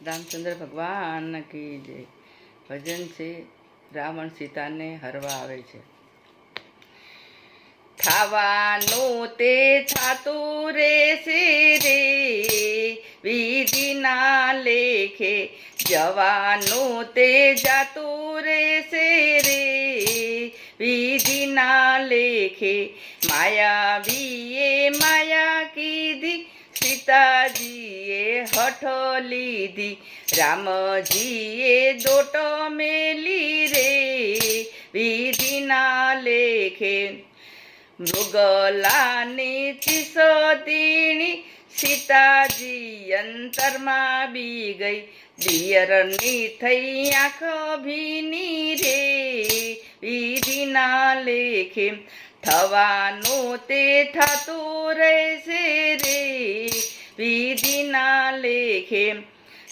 रामचंद्र भगवान की जय। भजन से रावण सीता ने हरवा आवे छे। थावानुं ते थातुं रहेशे रे, विधिना लेखे जवानुं ते जातुं रहेशे रे, विधिना लेखे मायावीए माया कीधी, सीताजीए हठ लीधी, रामजीए दोट मेली रे, विधिना लेखे मृगलानी चिसोतीणी, सीताजी अंतરમાં બી ગઈ, દિયરની થઈ આંખ ભીની રે, વિધિના લેખે થવાનું તે થતું રહેશે રે, વિધિના લેખે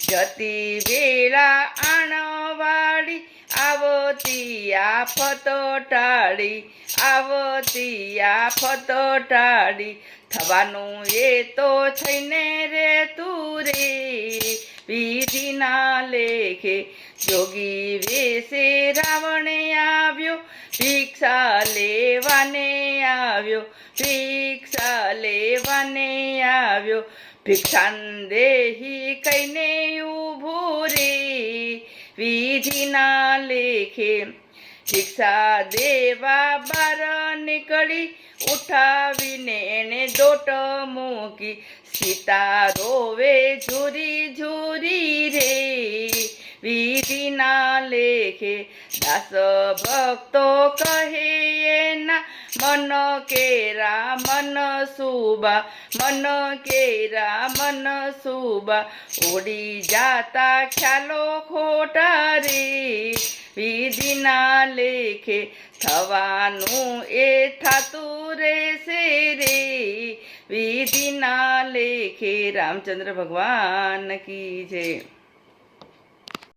જતી વેળા આણવાળી, આવતી આફત ટાળી, આવતી આફત ટાળી, થવાનું એ તો થઈને રહેતું રે, વિધિના લેખે જોગી વેશે રાવણ આવ્યો, ભિક્ષા લેવાને આવ્યો, ભિક્ષા લેવાને આવ્યો, ભિક્ષાન દેહી કઈને ઊભું રે, વિધિના લેખે ભિક્ષા દેવા બાર નીકળી, ઉઠાવીને એને દોટ મૂકી, સીતા રોવે ઝૂરી ઝૂરી રે, વિધિના લેખે દાસ ભક્તો કહે એના, મન કેરા મન સુબા, મન કેરા મન સુબા, ઉડી જાતા ખ્યાલો ખોટા રે, વિધિના લેખે થવાનું એ થાતું રહેશે રે, વિધિના લેખે. રામચંદ્ર ભગવાન કી જય.